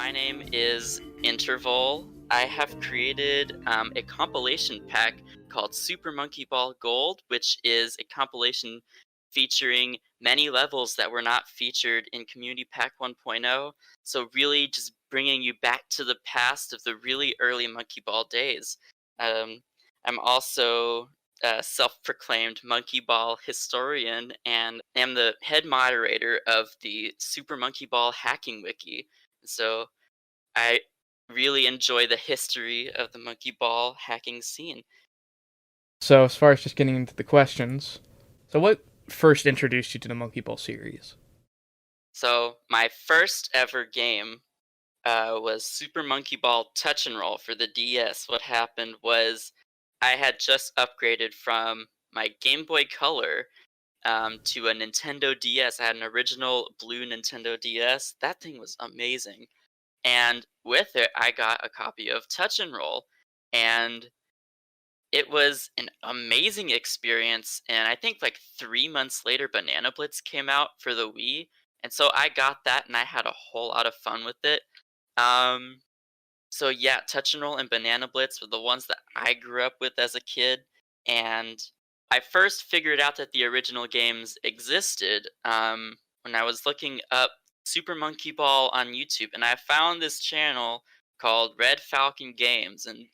My name is Interval. I have created a compilation pack called Super Monkey Ball Gold, which is a compilation featuring many levels that were not featured in Community Pack 1.0. So, really just bringing you back to the past of the really early Monkey Ball days. Um, I'm also a self proclaimed Monkey Ball historian and am the head moderator of the Super Monkey Ball Hacking Wiki. So I really enjoy the history of the monkey ball hacking scene. So, as far as just getting into the questions, so what first introduced you to the Monkey Ball series? So my first ever game was Super Monkey Ball Touch and Roll for the DS. What happened was I had just upgraded from my Game Boy Color to a Nintendo DS. I had an original blue Nintendo DS. That thing was amazing. And with it, I got a copy of Touch and Roll. And it was an amazing experience, and I think, like, 3 months later, Banana Blitz came out for the Wii, and so I got that, and I had a whole lot of fun with it. Um, so yeah, Touch and Roll and Banana Blitz were the ones that I grew up with as a kid, and I first figured out that the original games existed, when I was looking up Super Monkey Ball on YouTube, and I found this channel called Red Falcon Games, and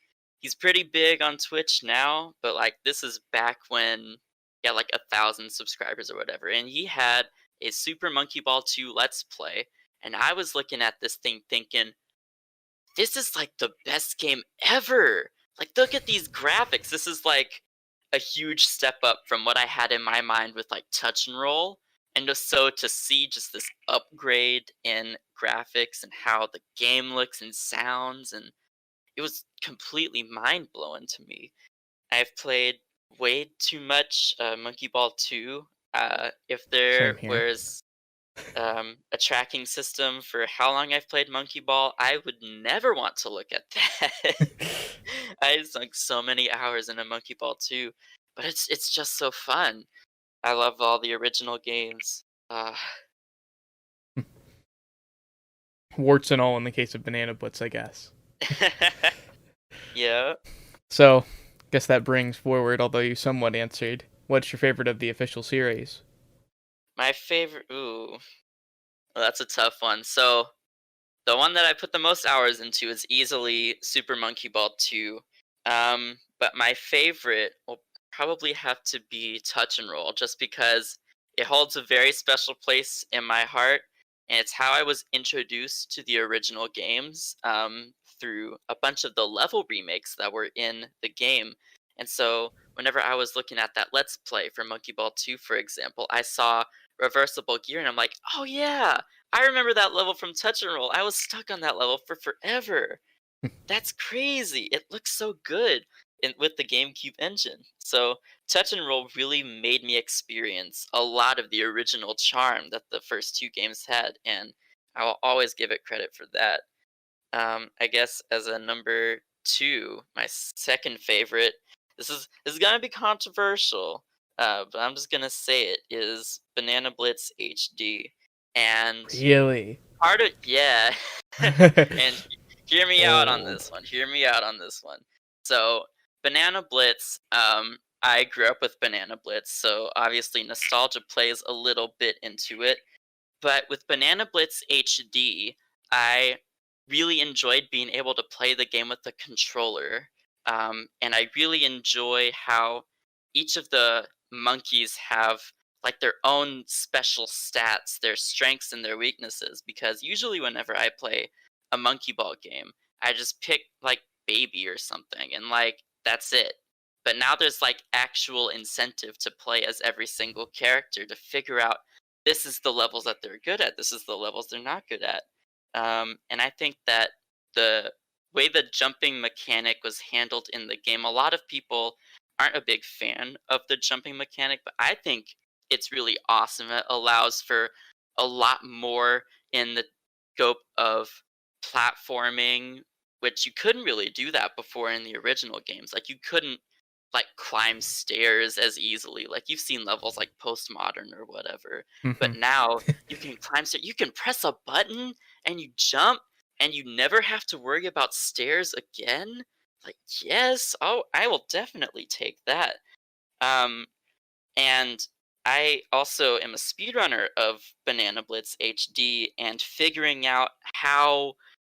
he's pretty big on Twitch now, but, like, this is back when he had, like, 1,000 subscribers or whatever, and he had a Super Monkey Ball 2 Let's Play, and I was looking at this thing thinking, this is like the best game ever. Like, look at these graphics. This is like a huge step up from what I had in my mind with like Touch and Roll. And just so to see just this upgrade in graphics and how the game looks and sounds, and it was completely mind blowing to me. I've played way too much Monkey Ball 2. If Same there here. was a tracking system for how long I've played Monkey Ball, I would never want to look at that. I sunk so many hours in a Monkey Ball too, but it's just so fun. I love all the original games. Warts and all in the case of Banana Blitz, I guess. Yeah. So, guess that brings forward, although you somewhat answered, what's your favorite of the official series? My favorite. Ooh, well, that's a tough one. So the one that I put the most hours into is easily Super Monkey Ball 2. But my favorite will probably have to be Touch and Roll, just because it holds a very special place in my heart, and it's how I was introduced to the original games through a bunch of the level remakes that were in the game. And so, whenever I was looking at that Let's Play for Monkey Ball 2, for example, I saw reversible gear, and I'm like, oh yeah, I remember that level from Touch and Roll. I was stuck on that level for forever. That's crazy. It looks so good with the GameCube engine. So Touch and Roll really made me experience a lot of the original charm that the first two games had, and I will always give it credit for that. I guess as a number two, my second favorite. This is gonna be controversial, but I'm just gonna say it is Banana Blitz HD, and Really? part of yeah, and hear me out on Old. this one. Hear me out on this one. So Banana Blitz. I grew up with Banana Blitz, so obviously nostalgia plays a little bit into it. But with Banana Blitz HD, I really enjoyed being able to play the game with the controller. And I really enjoy how each of the monkeys have like their own special stats, their strengths and their weaknesses. Because usually, whenever I play a monkey ball game, I just pick like baby or something, and like that's it. But now there's like actual incentive to play as every single character to figure out this is the levels that they're good at. This is the levels they're not good at. And I think that the way the jumping mechanic was handled in the game, a lot of people aren't a big fan of the jumping mechanic, but I think it's really awesome. It allows for a lot more in the scope of platforming, which you couldn't really do that before in the original games. Like, you couldn't like climb stairs as easily. Like, you've seen levels like Postmodern or whatever, but Hmm. now you can climb stairs. You can press a button and you jump. and you never have to worry about stairs again. Like, yes, oh, I will definitely take that. Um, and I also am a speedrunner of Banana Blitz HD and figuring out how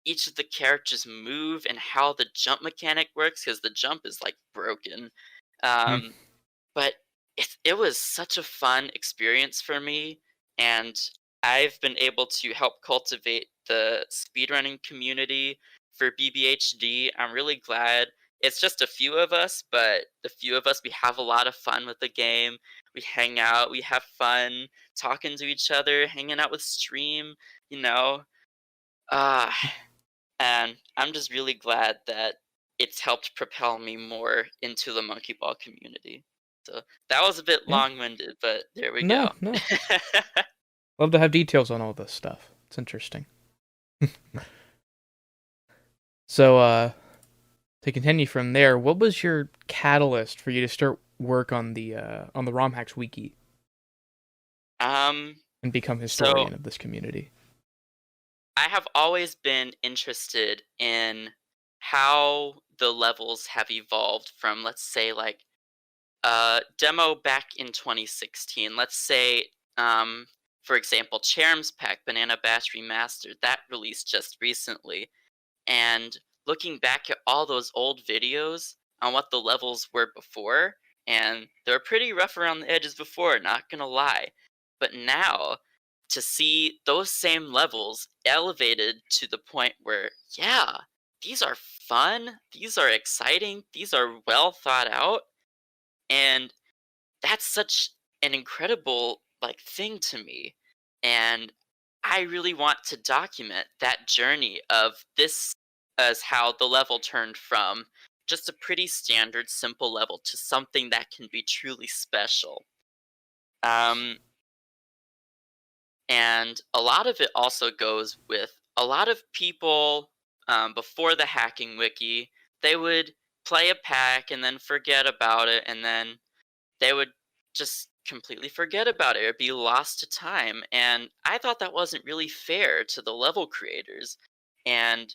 each of the characters move and how the jump mechanic works because the jump is like broken. Hmm. Um, but it was such a fun experience for me, and I've been able to help cultivate the speedrunning community for BBHD. I'm really glad. It's just a few of us, but the few of us, we have a lot of fun with the game. We hang out, we have fun talking to each other, hanging out with stream, you know. Uh, and I'm just really glad that it's helped propel me more into the monkey ball community. So that was a bit Yeah. long-winded, but there we No, go. no. Love to have details on all this stuff. It's interesting. So, to continue from there, what was your catalyst for you to start work on the Romhacks Wiki um, and become so historian of this community? I have always been interested in how the levels have evolved from, let's say, like demo back in 2016. Let's say, for example, Charms Pack Banana Bash Remastered that released just recently. And looking back at all those old videos on what the levels were before, and they were pretty rough around the edges before, not gonna lie. But now, to see those same levels elevated to the point where, yeah, these are fun, these are exciting, these are well thought out, and that's such an incredible like thing to me, and I really want to document that journey of this as how the level turned from just a pretty standard simple level to something that can be truly special. um, and a lot of it also goes with a lot of people, before the hacking wiki, they would play a pack and then forget about it, and then they would just completely forget about it or be lost to time. And I thought that wasn't really fair to the level creators. And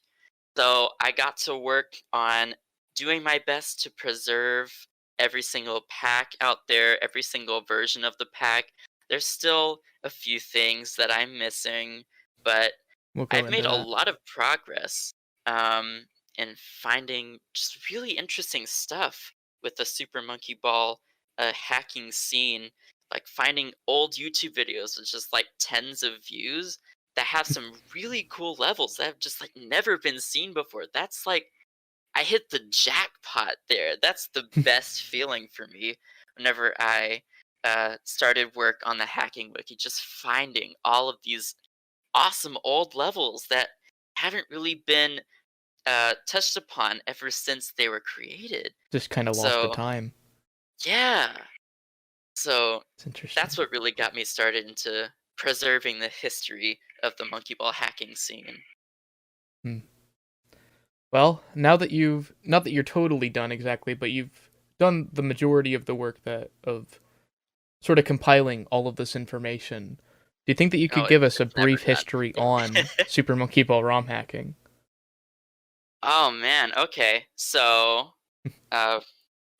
so I got to work on doing my best to preserve every single pack out there, every single version of the pack. There's still a few things that I'm missing, but We'll go I've into made a that. lot of progress, um, in finding just really interesting stuff with the Super Monkey Ball hacking scene. Like finding old YouTube videos with just like tens of views that have some really cool levels that have just like never been seen before. That's like I hit the jackpot there. That's the best feeling for me whenever I started work on the hacking wiki. Just finding all of these awesome old levels that haven't really been touched upon ever since they were created. Just kind of lost to So time. yeah, so It's interesting. that's what really got me started into preserving the history of the monkey ball hacking scene. Hmm. Well, now that you've not that you're totally done exactly, but you've done the majority of the work that of sort of compiling all of this information. Do you think that you Oh, could give us a it's never brief history done. on Super Monkey Ball ROM hacking? Oh man, okay. So, uh,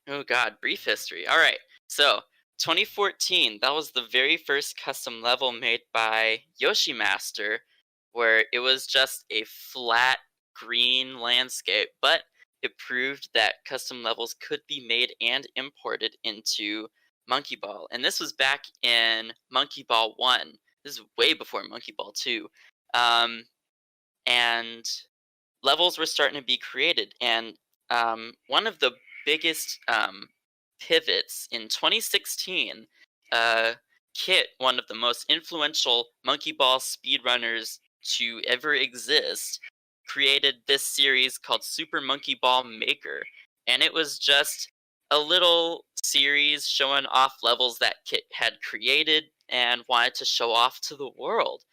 oh god, brief history. All right. So, 2014, that was the very first custom level made by Yoshi Master, where it was just a flat green landscape, but it proved that custom levels could be made and imported into Monkey Ball. And this was back in Monkey Ball 1. This is way before Monkey Ball 2. Um, and levels were starting to be created. And one of the biggest pivots in 2016, Kit, one of the most influential Monkey Ball speedrunners to ever exist, created this series called Super Monkey Ball Maker. And it was just a little series showing off levels that Kit had created and wanted to show off to the world.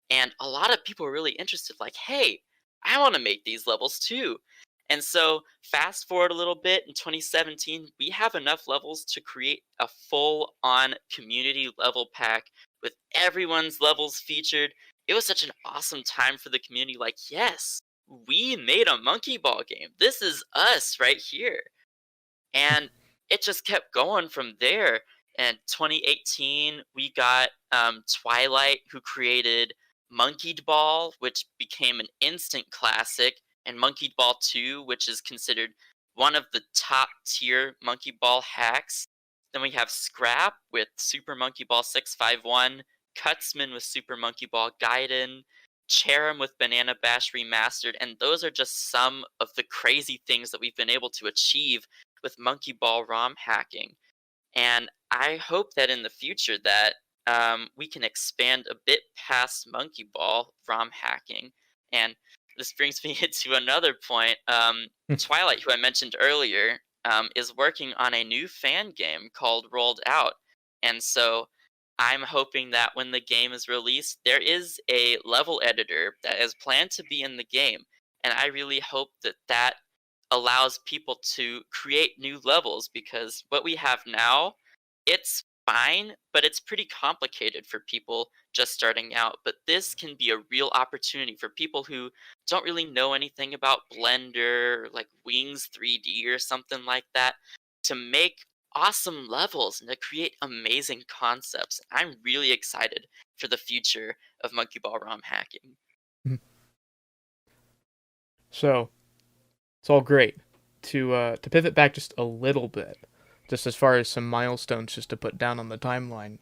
And a lot of people were really interested, like, hey, I want to make these levels too. And so, fast forward a little bit in 2017, we have enough levels to create a full on community level pack with everyone's levels featured. It was such an awesome time for the community. Like, yes, we made a monkey ball game. This is us right here. And it just kept going from there. And 2018, we got Twilight, who created Monkeyed Ball, which became an instant classic, and Monkeyed Ball 2, which is considered one of the top tier Monkey Ball hacks. Then we have Scrap with Super Monkey Ball 651, Cutsman with Super Monkey Ball Gaiden, Cherrim with Banana Bash Remastered, and those are just some of the crazy things that we've been able to achieve with Monkey Ball ROM hacking. And I hope that in the future that we can expand a bit past Monkey Ball ROM hacking. And this brings me to another point. Twilight, who I mentioned earlier, is working on a new fan game called Rolled Out. And so I'm hoping that when the game is released, there is a level editor that is planned to be in the game. And I really hope that that allows people to create new levels, because what we have now, it's fine, but it's pretty complicated for people just starting out. But this can be a real opportunity for people who don't really know anything about Blender, or like Wings 3D or something like that, to make awesome levels and to create amazing concepts. I'm really excited for the future of Monkey Ball ROM hacking. So, it's all great. To pivot back just a little bit, just as far as some milestones just to put down on the timeline.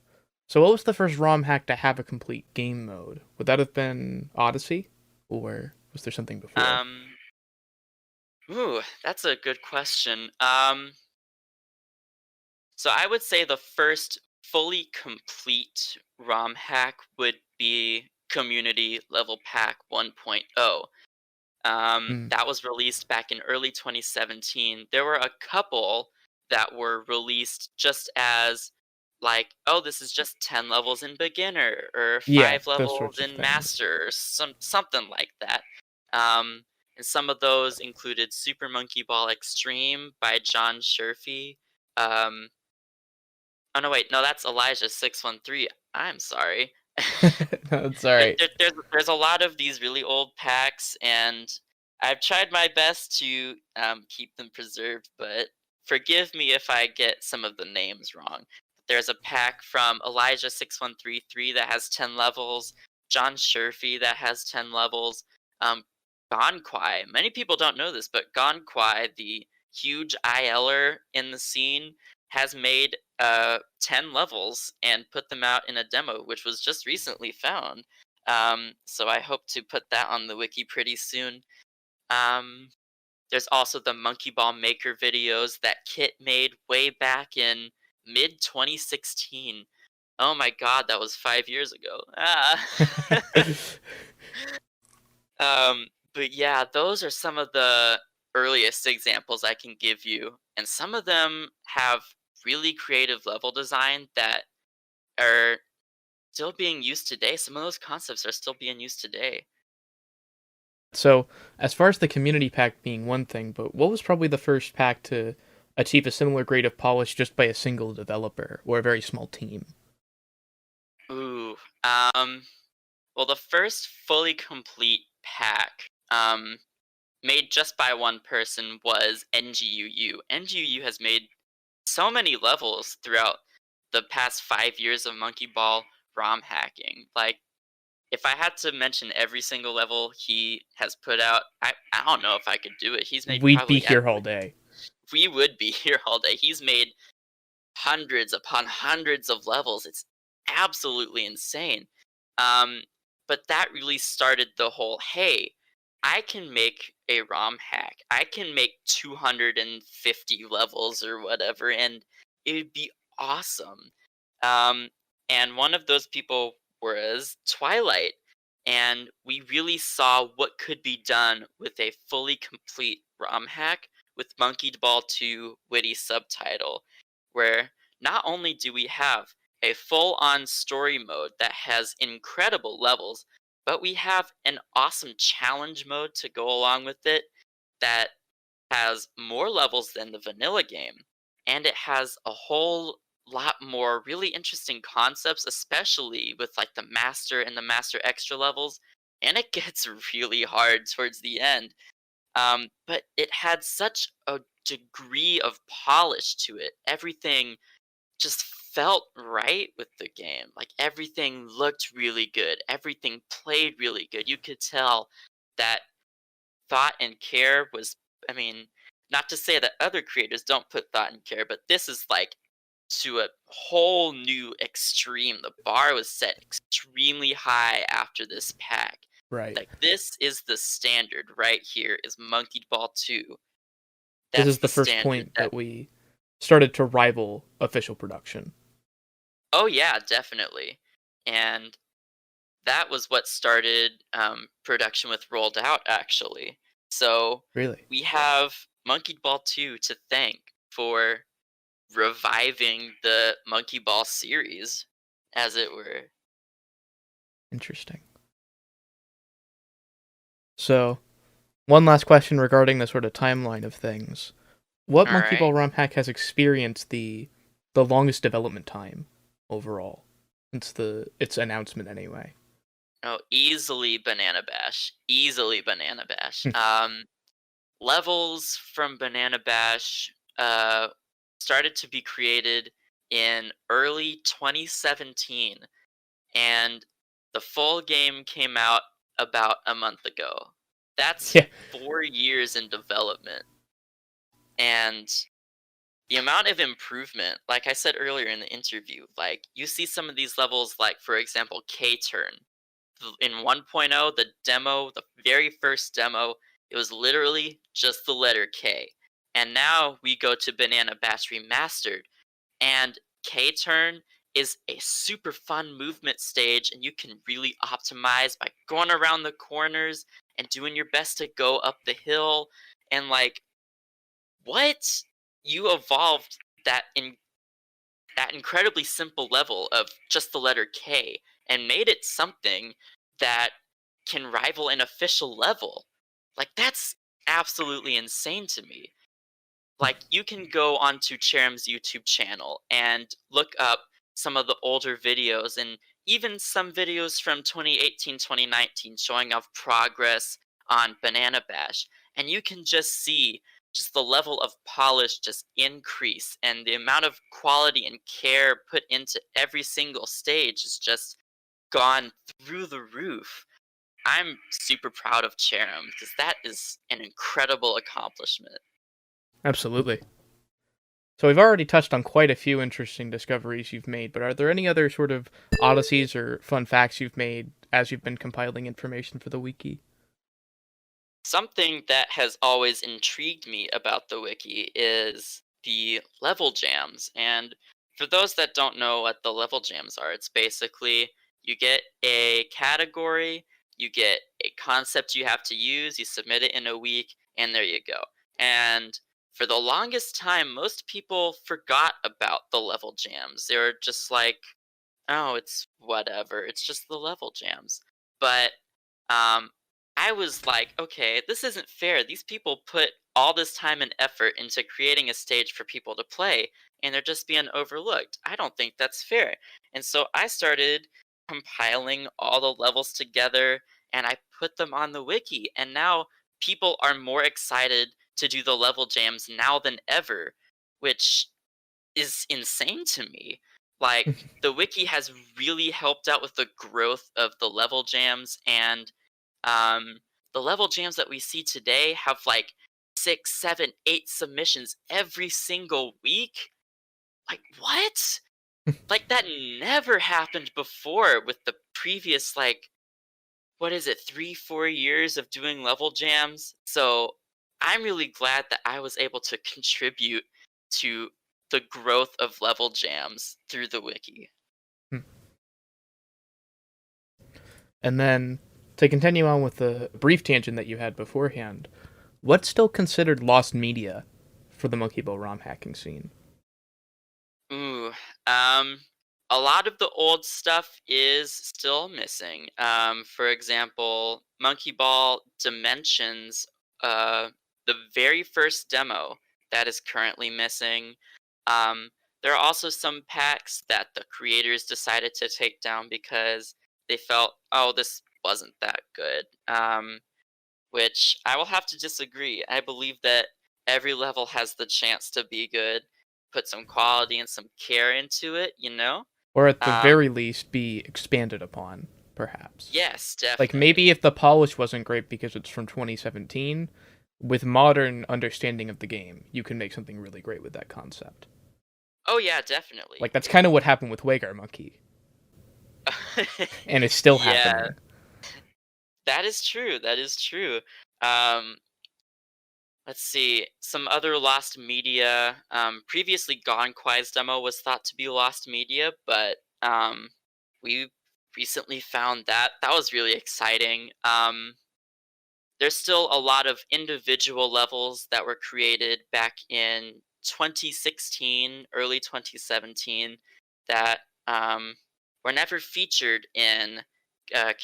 So what was the first ROM hack to have a complete game mode? Would that have been Odyssey? Or was there something before? Ooh, that's a good question. So I would say the first fully complete ROM hack would be Community Level Pack 1.0. Hmm. That was released back in early 2017. There were a couple that were released just as like, oh, this is just 10 levels in beginner or Yeah, 5 those levels sorts of in things. master or something like that. Um, and some of those included Super Monkey Ball Extreme by John Sherfy. Um, oh no, wait, no, that's Elijah 613. I'm sorry. That's alright. There's a lot of these really old packs, and I've tried my best to keep them preserved, but forgive me if I get some of the names wrong. There's a pack from Elijah 6133 that has 10 levels, John Sherfy that has 10 levels, Gonkwai. Many people don't know this, but Gonkwai, the huge ILer in the scene, has made 10 levels and put them out in a demo, which was just recently found. So I hope to put that on the wiki pretty soon. Um, there's also the Monkey Ball Maker videos that Kit made way back in mid 2016. Oh my god, that was 5 years ago. Ah. But yeah, those are some of the earliest examples I can give you, and some of them have really creative level design that are still being used today. Some of those concepts are still being used today. So, as far as the community pack being one thing, but what was probably the first pack to achieve a similar grade of polish just by a single developer or a very small team? Ooh, well, the first fully complete pack, made just by one person was NGUU. NGUU has made so many levels throughout the past 5 years of Monkey Ball ROM hacking. Like, if I had to mention every single level he has put out, I don't know if I could do it. He's made We'd be probably at here all day. we would be here all day. He's made hundreds upon hundreds of levels. It's absolutely insane. Um, but that really started the whole, hey, I can make a ROM hack. I can make 250 levels or whatever, and it would be awesome. Um, and one of those people was Twilight. And we really saw what could be done with a fully complete ROM hack with Monkeyed Ball 2 Witty Subtitle, where not only do we have a full on story mode that has incredible levels, but we have an awesome challenge mode to go along with it that has more levels than the vanilla game. And it has a whole lot more really interesting concepts, especially with like the master and the master extra levels. and it gets really hard towards the end. But it had such a degree of polish to it. Everything just felt right with the game. Like everything looked really good. Everything played really good. You could tell that thought and care was, I mean, not to say that other creators don't put thought and care, but this is like to a whole new extreme. The bar was set extremely high after this pack. Right. Like this is the standard right here is Monkey Ball 2. This That's is the the first standard point that that we started to rival official production. oh yeah, definitely. And that was what started production with Rolled Out actually. So Really we have Monkey Ball 2 to thank for reviving the Monkey Ball series, as it were. interesting. So, one last question regarding the sort of timeline of things. What All Monkey right. Ball Romhack has experienced the longest development time overall since its announcement anyway? Oh, easily Banana Bash. Easily Banana Bash. Hmm. Levels from Banana Bash started to be created in early 2017, and the full game came out about a month ago. That's Yeah. 4 years in development. And the amount of improvement, like I said earlier in the interview, like you see some of these levels, like for example, K Turn. In 1.0, the demo, the very first demo, it was literally just the letter K. And now we go to Banana Bash Remastered, and K Turn is a super fun movement stage, and you can really optimize by going around the corners and doing your best to go up the hill. And like, what? You evolved that in that incredibly simple level of just the letter K and made it something that can rival an official level. Like that's absolutely insane to me. Like you can go onto Cherum's YouTube channel and look up some of the older videos and even some videos from 2018, 2019 showing off progress on Banana Bash, and you can just see just the level of polish just increase, and the amount of quality and care put into every single stage is just gone through the roof. I'm super proud of Cherum because that is an incredible accomplishment. Absolutely. So we've already touched on quite a few interesting discoveries you've made, but are there any other sort of oddities or fun facts you've made as you've been compiling information for the wiki? Something that has always intrigued me about the wiki is the level jams. And for those that don't know what the level jams are, it's basically you get a category, you get a concept you have to use, you submit it in a week, and there you go. And for the longest time, most people forgot about the level jams. They were just like, oh, it's whatever. It's just the level jams. But um, I was like, okay, this isn't fair. These people put all this time and effort into creating a stage for people to play, and they're just being overlooked. I don't think that's fair. And so I started compiling all the levels together, and I put them on the wiki. And now people are more excited to do the level jams now than ever, which is insane to me. Like the wiki has really helped out with the growth of the level jams, and the level jams that we see today have like 6, 7, 8 submissions every single week. Like what? Like that never happened before with the previous like what is it 3, 4 years of doing level jams. So I'm really glad that I was able to contribute to the growth of level jams through the wiki. And then to continue on with the brief tangent that you had beforehand, what's still considered lost media for the Monkey Ball ROM hacking scene? Ooh, a lot of the old stuff is still missing. For example, Monkey Ball Dimensions, uh, the very first demo that is currently missing. Um, there are also some packs that the creators decided to take down because they felt, oh, this wasn't that good. Which I will have to disagree. I believe that every level has the chance to be good. Put some quality and some care into it, you know? Or at the Um, very least, be expanded upon, perhaps. yes, Like maybe definitely. if the polish wasn't great because it's from 2017, with modern understanding of the game, you can make something really great with that concept. Oh yeah, definitely. Like that's kind of what happened with Wagar Monkey, and it's still Yeah, happening. that is true. That is true. Um, let's see. Some other lost media. Previously, Gone Quiet's demo was thought to be lost media, but we recently found that that was really exciting. There's still a lot of individual levels that were created back in 2016, early 2017, that were never featured in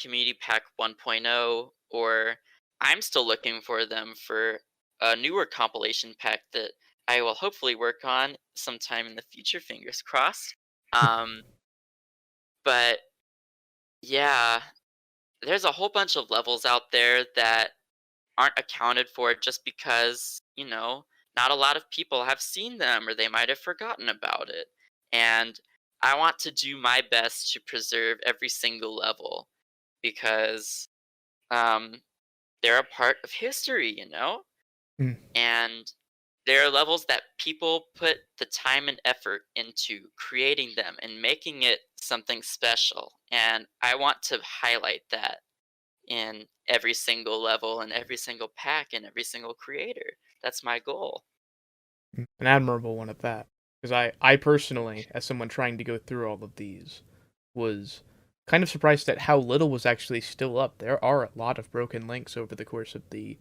Community Pack 1.0, or I'm still looking for them for a newer compilation pack that I will hopefully work on sometime in the future, fingers crossed. Um, but yeah, there's a whole bunch of levels out there that aren't accounted for just because, not a lot of people have seen them or they might have forgotten about it. And I want to do my best to preserve every single level because um, they're a part of history. Mm. And there are levels that people put the time and effort into creating them and making it something special. And I want to highlight that in every single level and every single pack and every single creator. That's my goal. An admirable one at that. Because I personally, as someone trying to go through all of these, was kind of surprised at how little was actually still up. There are a lot of broken links over the course of the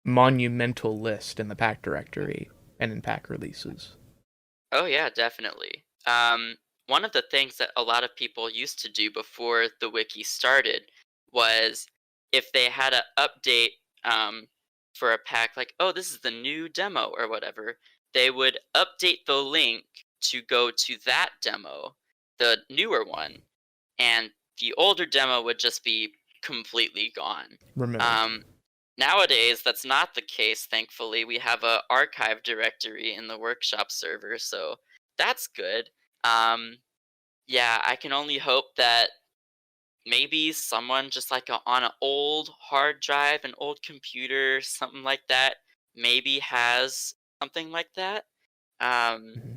monumental list in the pack directory and in pack releases. Oh yeah, definitely. One of the things that a lot of people used to do before the wiki started was if they had an update for a pack, like, oh, this is the new demo or whatever, they would update the link to go to that demo, the newer one, and the older demo would just be completely gone. Removed. Um, Nowadays, that's not the case. Thankfully, we have a archive directory in the workshop server, so that's good. Um, yeah, I can only hope that maybe someone just like on an old hard drive, an old computer, something like that, maybe has something like that. Um, Mhm.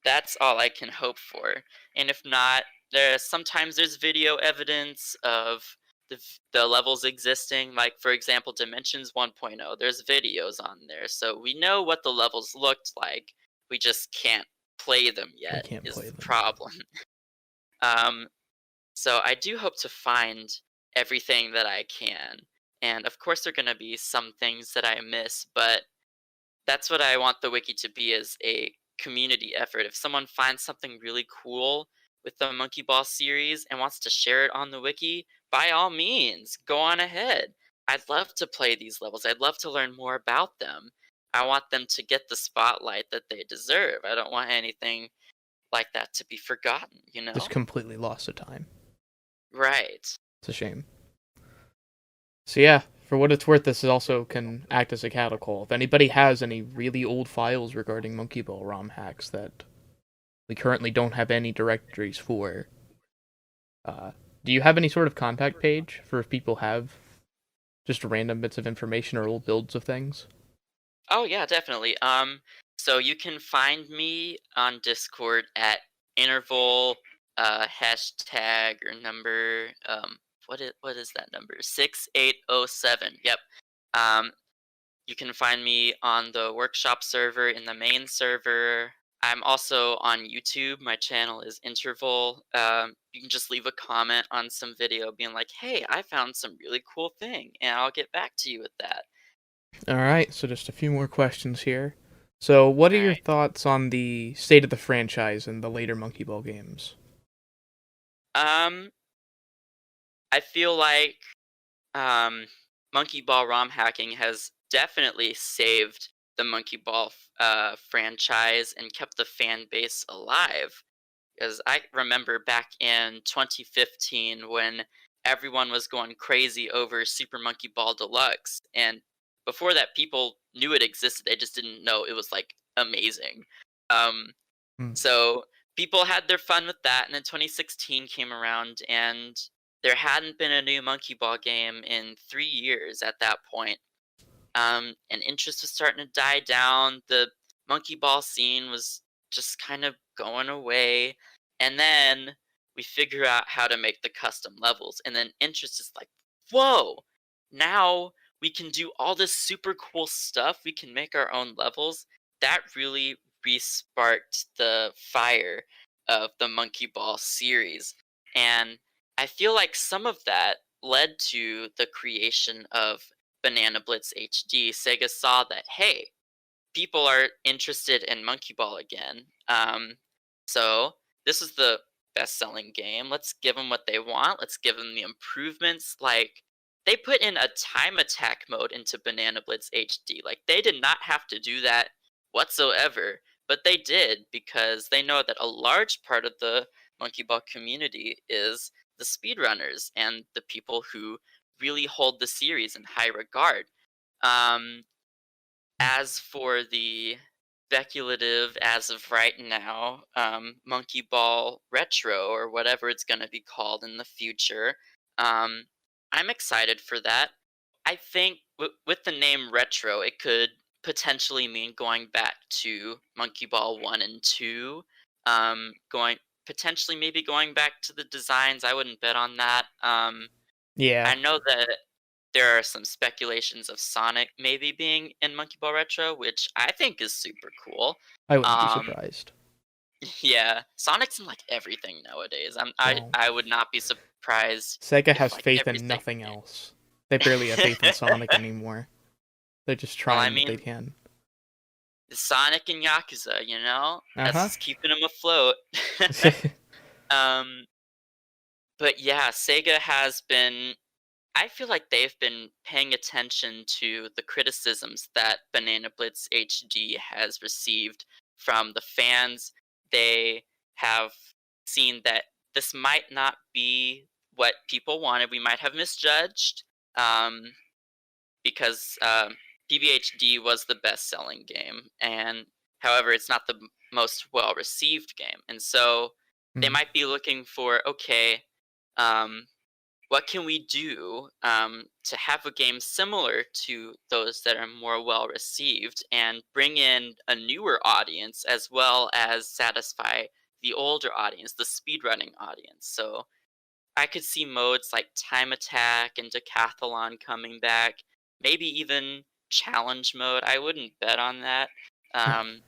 that's all I can hope for. And if not, there's video evidence of the levels existing. Like for example, Dimensions 1.0. There's videos on there, so we know what the levels looked like. We just can't play them We yet. can't Is play the them. problem? um, so I do hope to find everything that I can, and of course, there are gonna be some things that I miss, but that's what I want the wiki to be, as a community effort. If someone finds something really cool with the Monkey Ball series and wants to share it on the wiki, by all means, go on ahead. I'd love to play these levels. I'd love to learn more about them. I want them to get the spotlight that they deserve. I don't want anything like that to be forgotten? Just completely lost the time. Right. It's a shame. So yeah, for what it's worth, this also can act as a catapult. If anybody has any really old files regarding Monkey Ball ROM hacks that we currently don't have any directories for, do you have any sort of contact page for if people have just random bits of information or old builds of things? Oh yeah, definitely. So you can find me on Discord at interval hashtag or number what is that number? 6807. Yep. Um you can find me on the workshop server in the main server. I'm also on YouTube. My channel is Interval. You can just leave a comment on some video being like, "Hey, I found some really cool thing," and I'll get back to you with that. All right, so just a few more questions here. So, what are All your right. thoughts on the state of the franchise and the later Monkey Ball games? Um, I feel like um, Monkey Ball ROM hacking has definitely saved the Monkey Ball franchise and kept the fan base alive. Because I remember back in 2015 when everyone was going crazy over Super Monkey Ball Deluxe, and before that, people knew it existed. They just didn't know it was like amazing. Um, Mm. so people had their fun with that, and then 2016 came around, and there hadn't been a new Monkey Ball game in 3 years at that point. And interest was starting to die down. The monkey ball scene was just kind of going away. And then we figure out how to make the custom levels. And then interest is like, whoa, now we can do all this super cool stuff. We can make our own levels. That really resparked the fire of the Monkey Ball series. And I feel like some of that led to the creation of Banana Blitz HD. Sega saw that, hey, people are interested in Monkey Ball again. So this is the best-selling game. Let's give them what they want. Let's give them the improvements. Like, they put in a time attack mode into Banana Blitz HD. Like, they did not have to do that whatsoever, but they did because they know that a large part of the Monkey Ball community is the speedrunners and the people who really hold the series in high regard. Um, as for the speculative, as of right now, Monkey Ball Retro or whatever it's going to be called in the future, um, I'm excited for that. I think with the name Retro, it could potentially mean going back to Monkey Ball 1 and 2, going potentially maybe going back to the designs. I wouldn't bet on that. Yeah, I know that there are some speculations of Sonic maybe being in Monkey Ball Retro, which I think is super cool. I wouldn't be Um, surprised. yeah, Sonic's in like everything nowadays. I Well, I would not be surprised Sega if has like faith every in single nothing else. They barely have faith in Sonic anymore. They're just well, I trying what they mean, can. Sonic and Yakuza, you know, that's Uh-huh. just keeping them afloat. um, but yeah, Sega has been I feel like they've been paying attention to the criticisms that Banana Blitz HD has received from the fans. They have seen that this might not be what people wanted. We might have misjudged um, because PBHD was the best selling game. And however, it's not the most well received game. And so they Mm. might be looking for, okay, um, what can we do to have a game similar to those that are more well received and bring in a newer audience as well as satisfy the older audience, the speedrunning audience? So I could see modes like Time Attack and Decathlon coming back, maybe even Challenge Mode. I wouldn't bet on that. Um,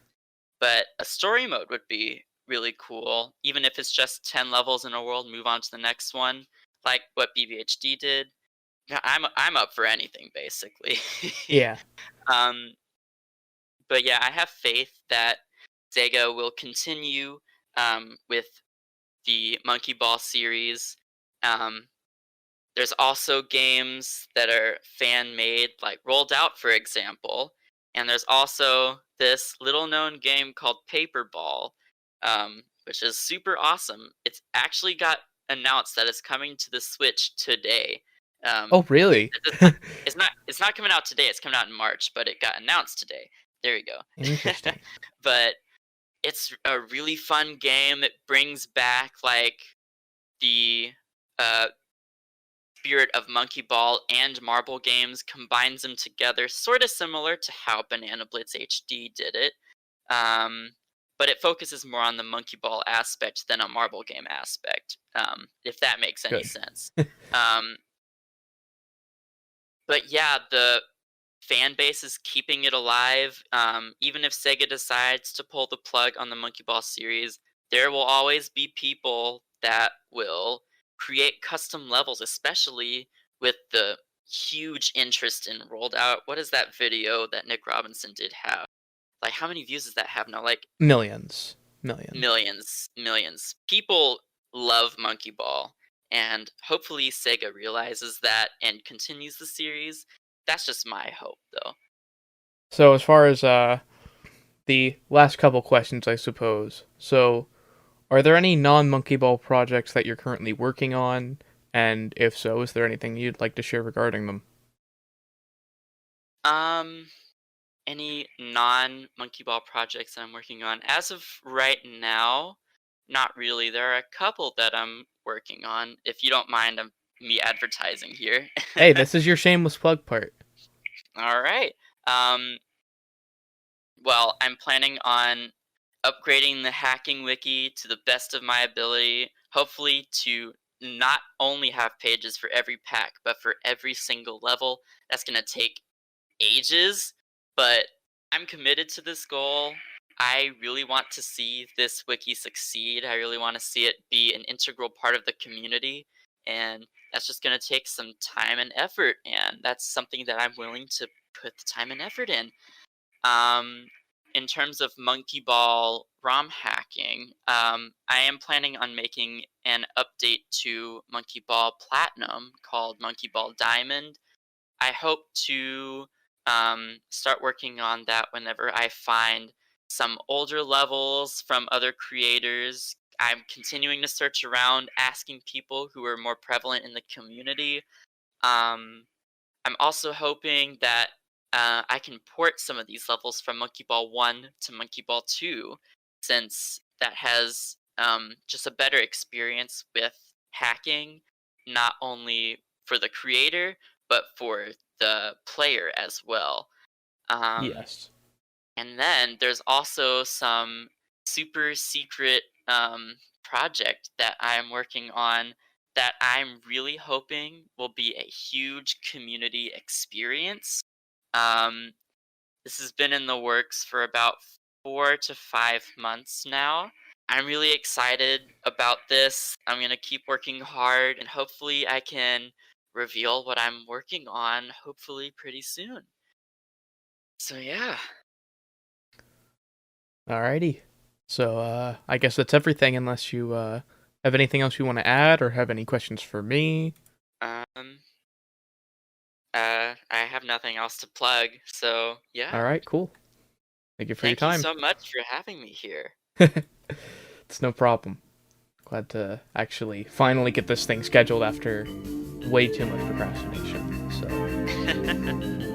but a story mode would be really cool, even if it's just 10 levels in a world, move on to the next one, like what BBHD did. Yeah, I'm up for anything basically. Yeah. um, but yeah, I have faith that Sega will continue with the Monkey Ball series. Um, there's also games that are fan made, like Rolled Out, for example. And there's also this little known game called Paper Ball, which is super awesome. It's actually got announced that it's coming to the Switch today. Um, Oh, really? it's not coming out today. It's coming out in March, but it got announced today. There you go. Interesting. But it's a really fun game. It brings back like the uh, spirit of Monkey Ball and Marble games, combines them together, sort of similar to how Banana Blitz HD did it. Um, but it focuses more on the Monkey Ball aspect than a Marble game aspect, if that makes any Good. sense. Um, but yeah, the fan base is keeping it alive. Even if Sega decides to pull the plug on the Monkey Ball series, there will always be people that will create custom levels, especially with the huge interest in Rolled Out. What is that video that Nick Robinson did have? Like, how many views does that have now? Like, Millions. Millions. millions, millions. People love Monkey Ball, and hopefully Sega realizes that and continues the series. That's just my hope, though. So as far as the last couple questions, I suppose. So, are there any non-Monkey Ball projects that you're currently working on? And if so, is there anything you'd like to share regarding them? Um, any non-monkey ball projects I'm working on? As of right now, not really. There are a couple that I'm working on. If you don't mind, me advertising here. Hey, this is your shameless plug part. All right. Um, well, I'm planning on upgrading the hacking wiki to the best of my ability, hopefully to not only have pages for every pack, but for every single level. That's going to take ages, but I'm committed to this goal. I really want to see this wiki succeed. I really want to see it be an integral part of the community, and that's just going to take some time and effort, and that's something that I'm willing to put the time and effort in. Um, in terms of Monkey Ball ROM hacking, I am planning on making an update to Monkey Ball Platinum called Monkey Ball Diamond. I hope to start working on that whenever I find some older levels from other creators. I'm continuing to search around, asking people who are more prevalent in the community. Um, I'm also hoping that I can port some of these levels from Monkey Ball 1 to Monkey Ball 2, since that has just a better experience with hacking, not only for the creator, but for the player as well. Um, Yes. and then there's also some super secret project that I'm working on that I'm really hoping will be a huge community experience. Um, this has been in the works for about 4 to 5 months now. I'm really excited about this. I'm going to keep working hard, and hopefully I can reveal what I'm working on hopefully pretty soon. So yeah. Alrighty. So, I guess that's everything unless you, have anything else you want to add or have any questions for me. Um, I have nothing else to plug, so yeah. Alright, cool. Thank you for your Thank you time. so much for having me here. It's no problem. Glad to actually finally get this thing scheduled after way too much procrastination. So,